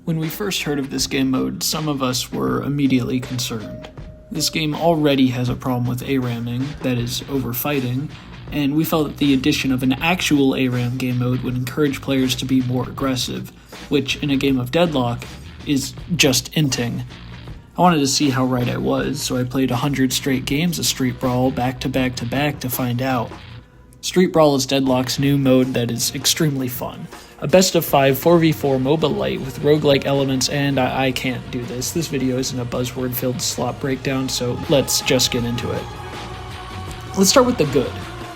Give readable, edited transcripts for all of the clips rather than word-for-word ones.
When we first heard of this game mode, some of us were immediately concerned. This game already has a problem with ARAMing, that is, overfighting, and we felt that the addition of an actual ARAM game mode would encourage players to be more aggressive, which in a game of Deadlock is just inting. I wanted to see how right I was, so I played 100 straight games of Street Brawl back to back to back to find out. Street Brawl is Deadlock's new mode that is extremely fun. A best of 5 4v4 moba-lite with roguelike elements, and I can't do this. This video isn't a buzzword-filled slop breakdown, so let's just get into it. Let's start with the good.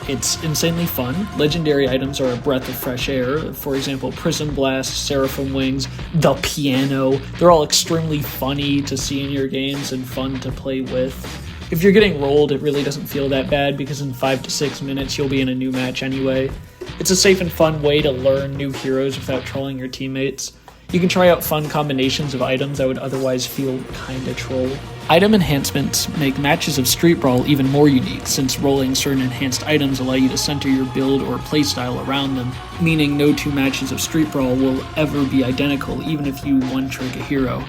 It's insanely fun. Legendary items are a breath of fresh air. For example, Prism Blast, Seraphim Wings, the piano. They're all extremely funny to see in your games and fun to play with. If you're getting rolled, it really doesn't feel that bad because in 5 to 6 minutes you'll be in a new match anyway. It's a safe and fun way to learn new heroes without trolling your teammates. You can try out fun combinations of items that would otherwise feel kinda troll. Item enhancements make matches of Street Brawl even more unique, since rolling certain enhanced items allow you to center your build or playstyle around them, meaning no two matches of Street Brawl will ever be identical, even if you one-trick a hero.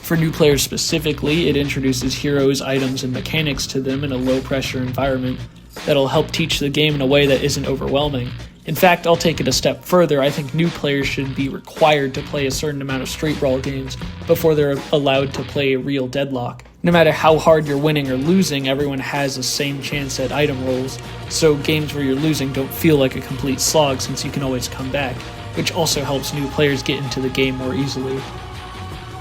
For new players specifically, it introduces heroes, items, and mechanics to them in a low-pressure environment that'll help teach the game in a way that isn't overwhelming. In fact, I'll take it a step further. I think new players should be required to play a certain amount of Street Brawl games before they're allowed to play a real Deadlock. No matter how hard you're winning or losing, everyone has the same chance at item rolls, so games where you're losing don't feel like a complete slog since you can always come back, which also helps new players get into the game more easily.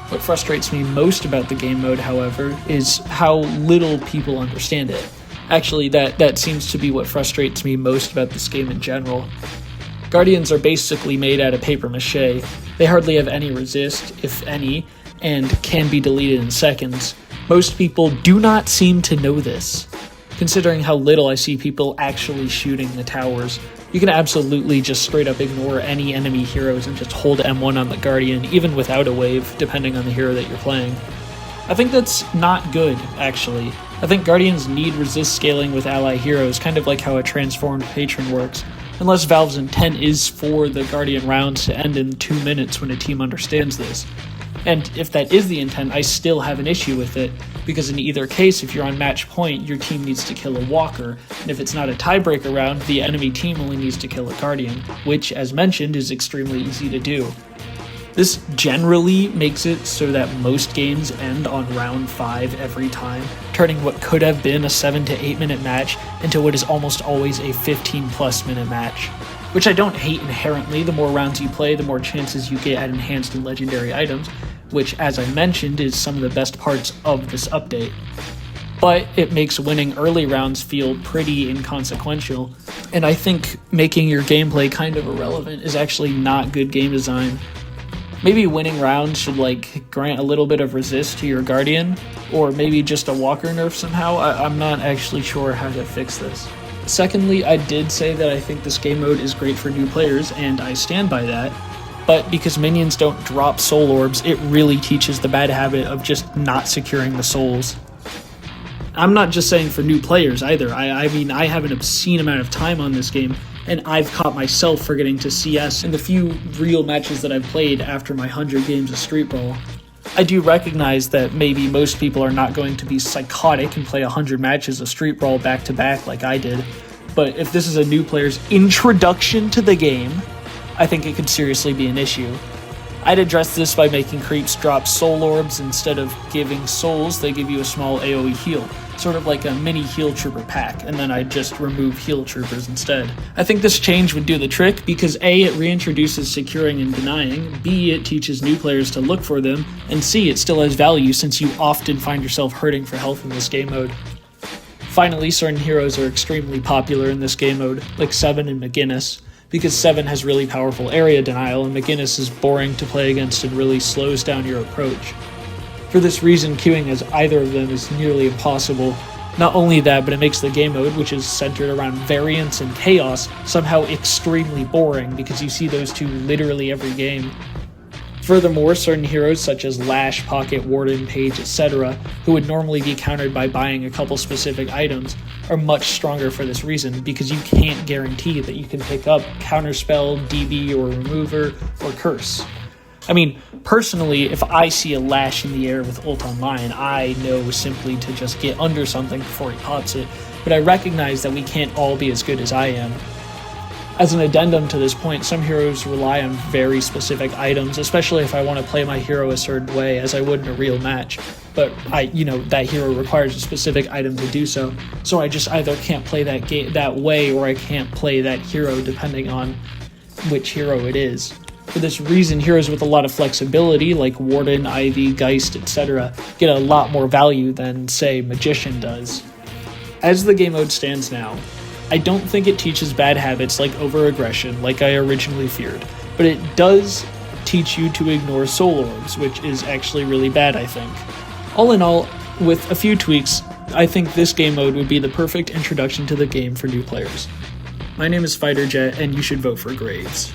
What frustrates me most about the game mode, however, is how little people understand it. Actually, that seems to be what frustrates me most about this game in general. Guardians are basically made out of paper mache. They hardly have any resist, if any, and can be deleted in seconds. Most people do not seem to know this. Considering how little I see people actually shooting the towers, you can absolutely just straight up ignore any enemy heroes and just hold M1 on the Guardian, even without a wave, depending on the hero that you're playing. I think that's not good, actually. I think Guardians need resist scaling with ally heroes, kind of like how a transformed patron works, unless Valve's intent is for the Guardian rounds to end in 2 minutes when a team understands this. And if that is the intent, I still have an issue with it, because in either case, if you're on match point, your team needs to kill a walker, and if it's not a tiebreaker round, the enemy team only needs to kill a Guardian, which, as mentioned, is extremely easy to do. This generally makes it so that most games end on round 5 every time, turning what could have been a 7 to 8 minute match into what is almost always a 15+ minute match. Which I don't hate inherently. The more rounds you play, the more chances you get at enhanced and legendary items, which, as I mentioned, is some of the best parts of this update. But it makes winning early rounds feel pretty inconsequential, and I think making your gameplay kind of irrelevant is actually not good game design. Maybe winning rounds should grant a little bit of resist to your Guardian, or maybe just a walker nerf somehow. I'm not actually sure how to fix this. Secondly, I did say that I think this game mode is great for new players, and I stand by that, but because minions don't drop soul orbs, it really teaches the bad habit of just not securing the souls. I'm not just saying for new players either. I mean, I have an obscene amount of time on this game, and I've caught myself forgetting to CS in the few real matches that I've played after my 100 games of Street Brawl. I do recognize that maybe most people are not going to be psychotic and play 100 matches of Street Brawl back to back like I did, but if this is a new player's introduction to the game, I think it could seriously be an issue. I'd address this by making creeps drop soul orbs. Instead of giving souls, they give you a small AoE heal, sort of like a mini heal trooper pack, and then I'd just remove heal troopers instead. I think this change would do the trick because A, it reintroduces securing and denying, B, it teaches new players to look for them, and C, it still has value since you often find yourself hurting for health in this game mode. Finally, certain heroes are extremely popular in this game mode, like 7 and McGinnis, because 7 has really powerful area denial and McGinnis is boring to play against and really slows down your approach. For this reason, queuing as either of them is nearly impossible. Not only that, but it makes the game mode, which is centered around variance and chaos, somehow extremely boring because you see those two literally every game. Furthermore, certain heroes such as Lash, Pocket, Warden, Page, etc., who would normally be countered by buying a couple specific items, are much stronger for this reason because you can't guarantee that you can pick up Counterspell, DB, or Remover, or Curse. I mean, personally, if I see a Lash in the air with ult online, I know simply to just get under something before he pops it, but I recognize that we can't all be as good as I am. As an addendum to this point, some heroes rely on very specific items, especially if I want to play my hero a certain way, as I would in a real match. But that hero requires a specific item to do so. So I just either can't play that game that way, or I can't play that hero depending on which hero it is. For this reason, heroes with a lot of flexibility, like Warden, Ivy, Geist, etc., get a lot more value than, say, Magician does. As the game mode stands now, I don't think it teaches bad habits like over-aggression, like I originally feared, but it does teach you to ignore soul orbs, which is actually really bad, I think. All in all, with a few tweaks, I think this game mode would be the perfect introduction to the game for new players. My name is FighterJet, and you should vote for Graves.